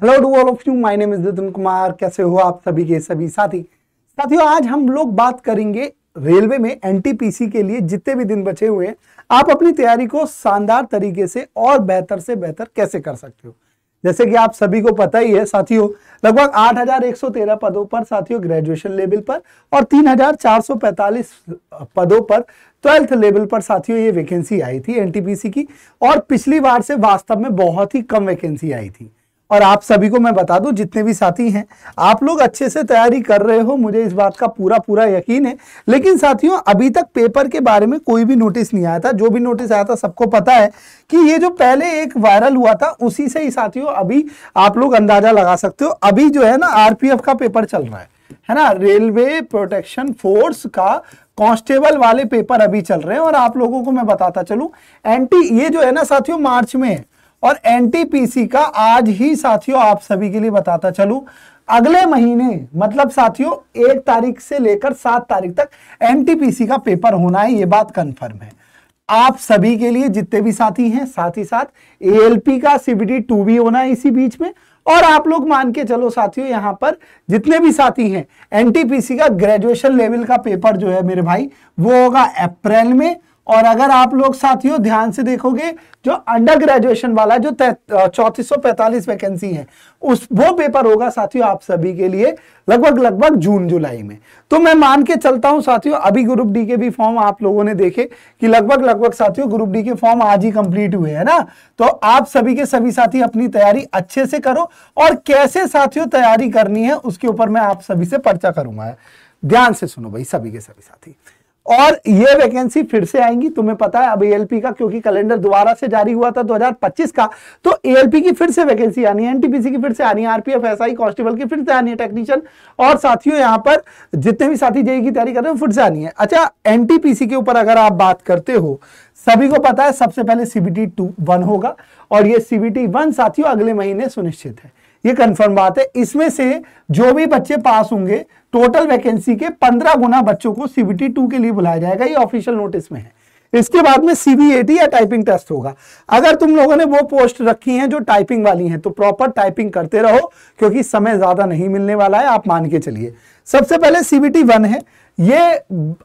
Hello to all of you, my name is Nitin Kumar. कैसे हो आप सभी के सभी साथियों, आज हम लोग बात करेंगे रेलवे में एनटीपीसी के लिए जितने भी दिन बचे हुए हैं आप अपनी तैयारी को शानदार तरीके से और बेहतर से बेहतर कैसे कर सकते हो। जैसे कि आप सभी को पता ही है साथियों, लगभग 8,113 पदों पर साथियों ग्रेजुएशन लेवल पर और 3,445 पदों पर 12th लेवल पर साथियों ये वैकेंसी आई थी एनटीपीसी की। और पिछली बार से वास्तव में बहुत ही कम वैकेंसी आई थी। और आप सभी को मैं बता दूं, जितने भी साथी हैं आप लोग अच्छे से तैयारी कर रहे हो, मुझे इस बात का पूरा पूरा यकीन है। लेकिन साथियों अभी तक पेपर के बारे में कोई भी नोटिस नहीं आया था। जो भी नोटिस आया था सबको पता है कि ये जो पहले एक वायरल हुआ था उसी से ही साथियों अभी आप लोग अंदाजा लगा सकते हो। अभी जो है ना आरपीएफ का पेपर चल रहा है ना, रेलवे प्रोटेक्शन फोर्स का कांस्टेबल वाले पेपर अभी चल रहे हैं। और आप लोगों को मैं बताता चलूं, ये जो है ना साथियों मार्च में है और एनटीपीसी का आज ही साथियों आप सभी के लिए बताता चलूं अगले महीने मतलब साथियों 1 तारीख से लेकर 7 तारीख तक एनटीपीसी का पेपर होना है। ये बात कंफर्म है आप सभी के लिए जितने भी साथी हैं। साथ ही साथ एएलपी का सीबीटी 2 भी होना है इसी बीच में। और आप लोग मान के चलो साथियों, यहां पर जितने भी साथी हैं एनटीपीसी का ग्रेजुएशन लेवल का पेपर जो है मेरे भाई वो होगा अप्रैल में। और अगर आप लोग साथियों ध्यान से देखोगे, जो अंडर ग्रेजुएशन वाला जो 3445 वैकेंसी है वो पेपर होगा साथियों आप सभी के लिए लगभग जून जुलाई में। तो मैं मान के चलता हूं साथियों, अभी ग्रुप डी के भी फॉर्म आप लोगों ने देखे कि लगभग साथियों ग्रुप डी के फॉर्म आज ही कंप्लीट हुए है ना। तो आप सभी के सभी साथी अपनी तैयारी अच्छे से करो और कैसे साथियों तैयारी करनी है उसके ऊपर मैं आप सभी से चर्चा करूंगा। ध्यान से सुनो भाई सभी के सभी साथी। और ये वैकेंसी फिर से आएंगी, तुम्हें पता है। अब एएलपी का क्योंकि कैलेंडर दोबारा से जारी हुआ था 2025 का, तो एएलपी की फिर से वैकेंसी आनी है, एनटीपीसी की फिर से आनी है, आरपीएफ एसआई कांस्टेबल की फिर से आनी है, टेक्नीशियन। और साथियों यहाँ पर जितने भी साथी जेई की तैयारी कर रहे हो फिर से आनी है। अच्छा, एनटीपीसी के ऊपर अगर आप बात करते हो, सभी को पता है सबसे पहले सीबीटी 1 होगा और ये सीबीटी 1 साथियों अगले महीने सुनिश्चित है, ये कंफर्म बात है। इसमें से जो भी बच्चे पास होंगे टोटल वैकेंसी के 15 गुना बच्चों को सीबीटी 2 के लिए बुलाया जाएगा, ये ऑफिशियल नोटिस में है। इसके बाद में सीबीएटी या टाइपिंग टेस्ट होगा। अगर तुम लोगों ने वो पोस्ट रखी हैं जो टाइपिंग वाली हैं तो प्रॉपर टाइपिंग करते रहो क्योंकि समय ज्यादा नहीं मिलने वाला है, आप मान के चलिए। सबसे पहले सीबीटी 1 है, ये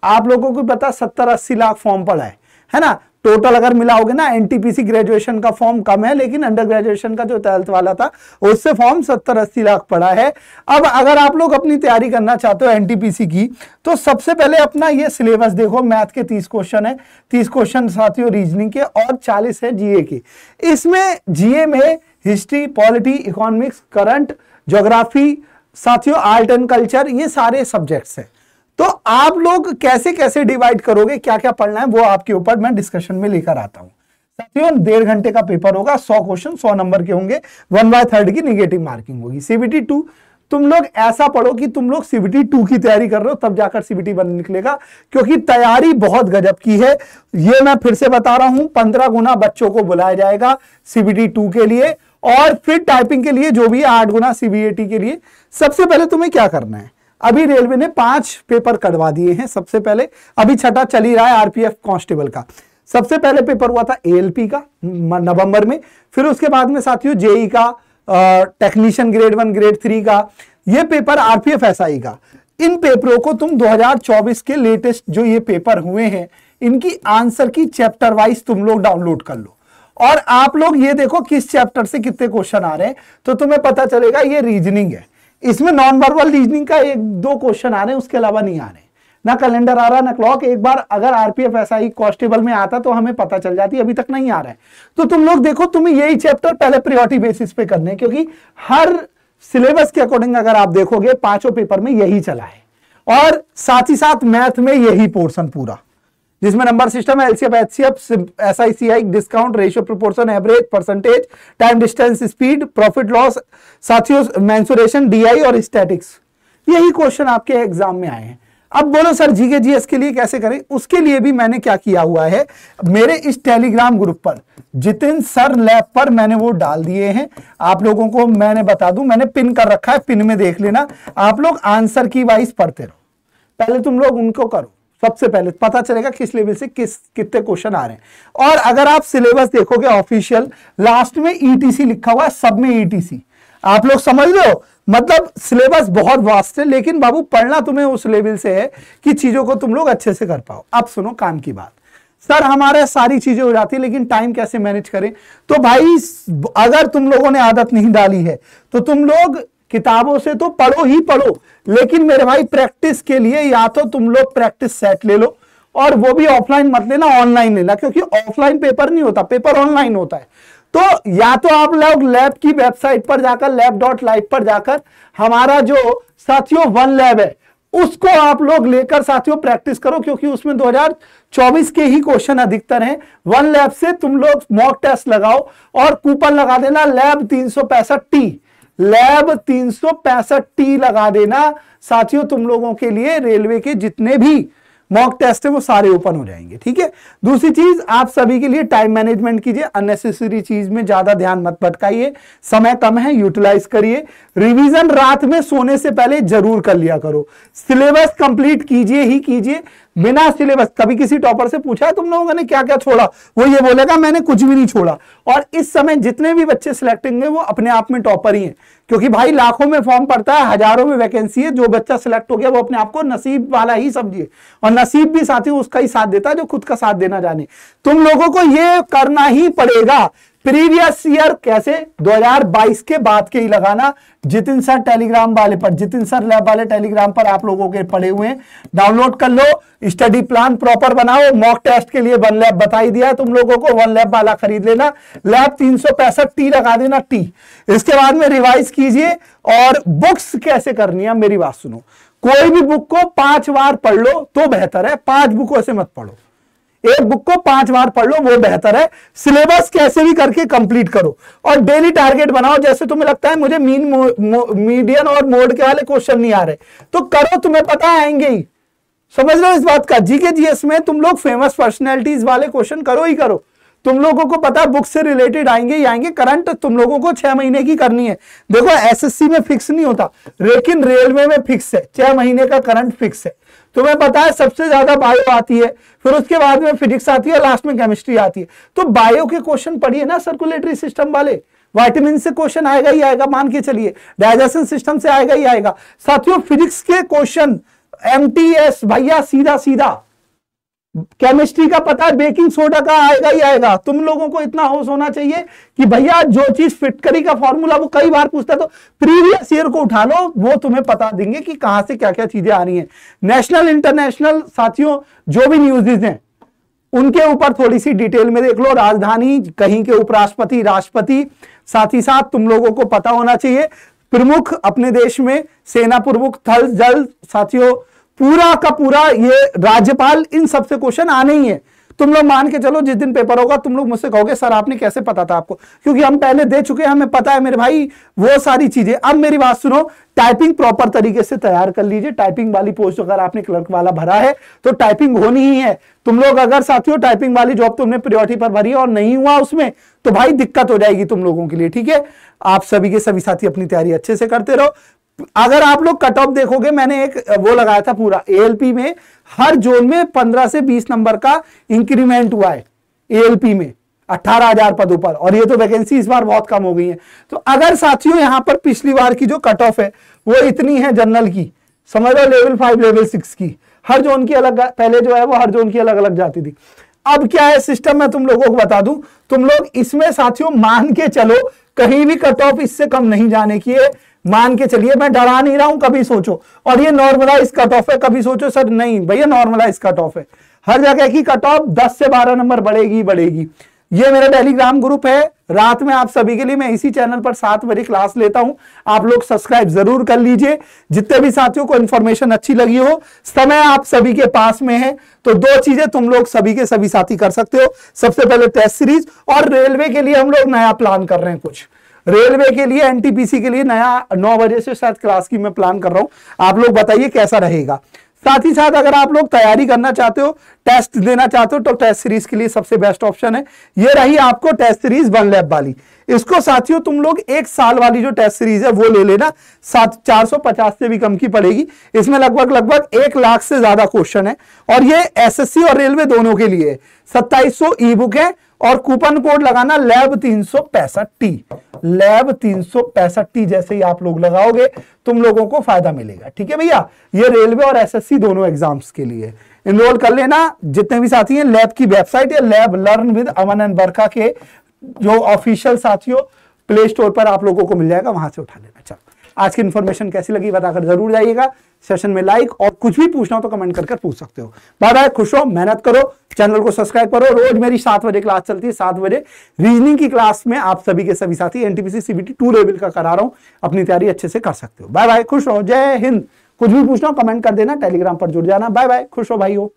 आप लोगों को पता 70-80 लाख फॉर्म पड़ा है ना। टोटल अगर मिलाओगे ना, एनटीपीसी ग्रेजुएशन का फॉर्म कम है लेकिन अंडर ग्रेजुएशन का जो 12th वाला था उससे फॉर्म 70-80 लाख पड़ा है। अब अगर आप लोग अपनी तैयारी करना चाहते हो एनटीपीसी की तो सबसे पहले अपना ये सिलेबस देखो। मैथ के 30 क्वेश्चन है, 30 क्वेश्चन साथियों रीजनिंग के और 40 है जीए के। इसमें जीए में history, polity, economics, current, geography साथियों, आर्ट एंड कल्चर, ये सारे सब्जेक्ट्स हैं। तो आप लोग कैसे कैसे डिवाइड करोगे, क्या क्या पढ़ना है, वो आपके ऊपर मैं डिस्कशन में लेकर आता हूं साथियों। 1.5 घंटे का पेपर होगा, 100 क्वेश्चन 100 नंबर के होंगे, 1/3 की निगेटिव मार्किंग होगी। सीबीटी 2 तुम लोग ऐसा पढ़ो कि तुम लोग सीबीटी 2 की तैयारी कर रहे हो, तब जाकर सीबीटी 1 निकलेगा, क्योंकि तैयारी बहुत गजब की है। ये मैं फिर से बता रहा हूं, 15 गुना बच्चों को बुलाया जाएगा सीबीटी 2 के लिए और फिर टाइपिंग के लिए जो भी 8 गुना सीबीएटी के लिए। सबसे पहले तुम्हें क्या करना है, अभी रेलवे ने 5 पेपर करवा दिए हैं। सबसे पहले अभी 6ठा चल ही रहा है आरपीएफ कांस्टेबल का। सबसे पहले पेपर हुआ था एएलपी का नवंबर में, फिर उसके बाद में साथियों जेई का, टेक्नीशियन ग्रेड 1 ग्रेड 3 का, ये पेपर आरपीएफ एसआई का। इन पेपरों को तुम 2024 के लेटेस्ट जो ये पेपर हुए हैं इनकी आंसर की चैप्टर वाइज तुम लोग डाउनलोड कर लो और आप लोग ये देखो किस चैप्टर से कितने क्वेश्चन आ रहे हैं, तो तुम्हें पता चलेगा। ये रीजनिंग है, इसमें नॉन वर्बल रीजनिंग का 1-2 क्वेश्चन आ रहे हैं, उसके अलावा नहीं आ रहे, ना कैलेंडर आ रहा ना क्लॉक। एक बार अगर आरपीएफ एसआई कांस्टेबल में आता तो हमें पता चल जाती, अभी तक नहीं आ रहा है। तो तुम लोग देखो, तुम्हें यही चैप्टर पहले प्रायोरिटी बेसिस पे करने, क्योंकि हर सिलेबस के अकॉर्डिंग अगर आप देखोगे 5 पेपर में यही चला है। और साथ ही साथ मैथ में यही पोर्शन पूरा, जिसमें number system, LCF, HCF, SI CI, discount, ratio, proportion, average, percentage, time, distance, speed, profit loss साथियों, मेंसुरेशन, डीआई और स्टैटिक्स, यही क्वेश्चन आपके एग्जाम में आए हैं। अब बोलो सर जीके जीएस के लिए कैसे करें, उसके लिए भी मैंने क्या किया हुआ है, मेरे इस टेलीग्राम ग्रुप पर जितिन सर लैब पर मैंने वो डाल दिए हैं। आप लोगों को मैंने बता दूं, मैंने पिन कर रखा है, पिन में देख लेना। आप लोग आंसर की वाइज पढ़ते रहो, पहले तुम लोग उनको करो, सबसे पहले पता चलेगा किस लेवल से कितने क्वेश्चन आ रहे हैं। और अगर आप सिलेबस देखोगे ऑफिशियल, लास्ट में ईटीसी लिखा हुआ है, सब में ईटीसी। आप लोग समझ रहे हो, मतलब सिलेबस बहुत वास्ट है, लेकिन बाबू पढ़ना तुम्हें उस लेवल से है कि चीजों को तुम लोग अच्छे से कर पाओ। अब सुनो काम की बात, सर हमारे सारी चीजें हो जाती है लेकिन टाइम कैसे मैनेज करें? तो भाई अगर तुम लोगों ने आदत नहीं डाली है तो तुम लोग किताबों से तो पढ़ो ही पढ़ो, लेकिन मेरे भाई प्रैक्टिस के लिए या तो तुम लोग प्रैक्टिस सेट ले लो, और वो भी ऑफलाइन मत लेना, ऑनलाइन लेना, क्योंकि ऑफलाइन पेपर नहीं होता, पेपर ऑनलाइन होता है। तो या तो आप लोग लैब की वेबसाइट पर जाकर lab.live पर जाकर हमारा जो साथियों वन लैब है उसको आप लोग लेकर साथियों प्रैक्टिस करो, क्योंकि उसमें 2024 के ही क्वेश्चन अधिकतर हैं। वन लैब से तुम लोग मॉक टेस्ट लगाओ और कूपन लगा देना लैब 365T, लैब 365T लगा देना साथियों, तुम लोगों के लिए रेलवे के जितने भी मॉक टेस्ट है वो सारे ओपन हो जाएंगे। ठीक है, दूसरी चीज आप सभी के लिए टाइम मैनेजमेंट कीजिए, अननेसेसरी चीज में ज्यादा ध्यान मत भटकाइए, समय कम है यूटिलाइज करिए, रिवीजन रात में सोने से पहले जरूर कर लिया करो, सिलेबस कंप्लीट कीजिए ही कीजिए, बिना सिलेबस। कभी किसी टॉपर से पूछा तुम लोगों ने क्या क्या छोड़ा, वो ये बोलेगा मैंने कुछ भी नहीं छोड़ा। और इस समय जितने भी बच्चे सिलेक्ट होंगे वो अपने आप में टॉपर ही हैं, क्योंकि भाई लाखों में फॉर्म पड़ता है, हजारों में वैकेंसी है, जो बच्चा सिलेक्ट हो गया वो अपने आप को नसीब वाला ही समझिए, और नसीब भी साथी उसका ही साथ देता है जो खुद का साथ देना जाने। तुम लोगों को ये करना ही पड़ेगा। प्रीवियस ईयर कैसे 2022 के बाद के ही लगाना, जितिन सर टेलीग्राम वाले पर, जितिन सर लैब वाले टेलीग्राम पर आप लोगों के पड़े हुए हैं, डाउनलोड कर लो, स्टडी प्लान प्रॉपर बनाओ। मॉक टेस्ट के लिए वन लैब बता ही दिया तुम लोगों को, वन लैब वाला खरीद लेना, लैब 365T लगा देना टी। इसके बाद में रिवाइज कीजिए। और बुक्स कैसे करनी है मेरी बात सुनो, कोई भी बुक को 5 बार पढ़ लो तो बेहतर है, 5 बुकों से मत पढ़ो, एक बुक को 5 बार पढ़ लो वो बेहतर है। सिलेबस कैसे भी करके कंप्लीट करो और डेली टारगेट बनाओ। जैसे तुम्हें लगता है मुझे मीडियन और मोड के वाले क्वेश्चन नहीं आ रहे, तो करो, तुम्हें पता आएंगे ही, समझ लो इस बात का। जीके जीएस में तुम लोग फेमस पर्सनैलिटीज वाले क्वेश्चन करो ही करो, तुम लोगों को पता है बुक से रिलेटेड आएंगे ही आएंगे। करंट तुम लोगों को 6 महीने की करनी है। देखो एसएससी में फिक्स नहीं होता, लेकिन रेलवे में फिक्स है, 6 महीने का करंट फिक्स है। तुम्हें पता है सबसे ज्यादा बायो आती है, फिर उसके बाद में फिजिक्स आती है, लास्ट में केमिस्ट्री आती है। तो बायो के क्वेश्चन पढ़िए ना, सर्कुलेटरी सिस्टम वाले, विटामिन से क्वेश्चन आएगा ही आएगा, मान के चलिए, डाइजेशन सिस्टम से आएगा ही आएगा। साथियों फिजिक्स के क्वेश्चन एमटीएस भैया सीधा सीधा, केमिस्ट्री का पता है बेकिंग सोडा का आएगा ही आएगा। तुम लोगों को इतना होश होना चाहिए कि भैया जो चीज फिटकरी का फॉर्मूला वो कई बार पूछता है, तो प्रीवियस ईयर को उठा लो, वो तुम्हें बता देंगे कि कहां से क्या क्या चीजें आ रही हैं। नेशनल इंटरनेशनल साथियों जो भी न्यूज़ हैं उनके ऊपर थोड़ी सी डिटेल में देख लो। राजधानी, कहीं के उपराष्ट्रपति, राष्ट्रपति, साथ ही साथ तुम लोगों को पता होना चाहिए प्रमुख अपने देश में, सेना प्रमुख, थल जल, साथियों पूरा का पूरा ये राज्यपाल, इन सबसे क्वेश्चन आने ही है। तुम लोग मान के चलो जिस दिन पेपर होगा तुम लोग मुझसे कहोगे सर आपने कैसे पता था आपको, क्योंकि हम पहले दे चुके हैं, हमें पता है मेरे भाई वो सारी चीजें। अब मेरी बात सुनो, टाइपिंग प्रॉपर तरीके से तैयार कर लीजिए। टाइपिंग वाली पोस्ट अगर आपने क्लर्क वाला भरा है तो टाइपिंग होनी ही है। तुम लोग अगर साथियों टाइपिंग वाली जॉब तुमने प्रायोरिटी पर भरी है और नहीं हुआ उसमें, तो भाई दिक्कत हो जाएगी तुम लोगों के लिए। ठीक है, आप सभी के सभी साथी अपनी तैयारी अच्छे से करते रहो। अगर आप लोग कट ऑफ देखोगे, मैंने एक वो लगाया था पूरा एएलपी में, हर जोन में 15 से 20 नंबर का इंक्रीमेंट हुआ है एएलपी में 18,000 पदों पर, और ये तो वैकेंसी इस बार बहुत कम हो गई है। तो अगर साथियों यहां पर पिछली बार की जो कट ऑफ है वो इतनी है जनरल की, समझ लो लेवल 5 लेवल 6 की, हर जोन की अलग, पहले जो है वो हर जोन की अलग अलग जाती थी। अब क्या है सिस्टम, मैं तुम लोगों को बता दूं, तुम लोग इसमें साथियों मान के चलो कहीं भी कट ऑफ इससे कम नहीं जाने की है, मान के चलिए, मैं डरा नहीं रहा हूं, कभी सोचो। और ये नॉर्मलाइज कट ऑफ है, कभी सोचो सर नहीं भैया नॉर्मलाइज कट ऑफ है, हर जगह की कट ऑफ 10 से 12 नंबर बढ़ेगी बढ़ेगी। ये मेरा टेलीग्राम ग्रुप है, रात में आप सभी के लिए मैं इसी चैनल पर 7 बजे क्लास लेता हूं, आप लोग सब्सक्राइब जरूर कर लीजिए। जितने भी साथियों को इंफॉर्मेशन अच्छी लगी हो, समय आप सभी के पास में है, तो 2 चीजें तुम लोग सभी के सभी साथी कर सकते हो। सबसे पहले टेस्ट सीरीज, और रेलवे के लिए हम लोग नया प्लान कर रहे हैं, कुछ रेलवे के लिए एनटीपीसी के लिए नया 9 बजे से शायद क्लास की मैं प्लान कर रहा हूं, आप लोग बताइए कैसा रहेगा। साथ ही साथ अगर आप लोग तैयारी करना चाहते हो, टेस्ट देना चाहते हो, तो टेस्ट सीरीज के लिए सबसे बेस्ट ऑप्शन है ये रही आपको टेस्ट सीरीज वन लैब वाली। इसको साथियों तुम लोग 1 साल वाली जो टेस्ट सीरीज है वो ले लेना, 450 से भी कम की पड़ेगी। इसमें लगभग 1 लाख से ज्यादा क्वेश्चन है, और ये एसएससी और रेलवे दोनों के लिए 2700 ई बुक है, और कूपन कोड लगाना लैब 365T। लैब 365T जैसे ही आप लोग लगाओगे तुम लोगों को फायदा मिलेगा। ठीक है भैया, ये रेलवे और एसएससी दोनों एग्जाम्स के लिए इनरोल कर लेना। जितने भी साथी हैं, लैब की वेबसाइट है lab learn with Aman and बरका के जो ऑफिशियल साथियों प्ले स्टोर पर आप लोगों को मिल जाएगा, वहां से उठा लेना। चलो, आज की इन्फॉर्मेशन कैसी लगी बताकर जरूर जाइएगा। सेशन में लाइक और कुछ भी पूछना हो तो कमेंट करके पूछ सकते हो। बाय बाय, खुश हो, मेहनत करो, चैनल को सब्सक्राइब करो। रोज मेरी 7 बजे क्लास चलती है, 7 बजे रीजनिंग की क्लास में आप सभी के सभी साथी एनटीपीसी सीबीटी 2 लेवल का करा रहा हूं, अपनी तैयारी अच्छे से कर सकते हो। बाय बाय, खुश हो, जय हिंद। कुछ भी पूछना हो कमेंट कर देना, टेलीग्राम पर जुड़ जाना। बाय बाय, खुश हो भाई हो।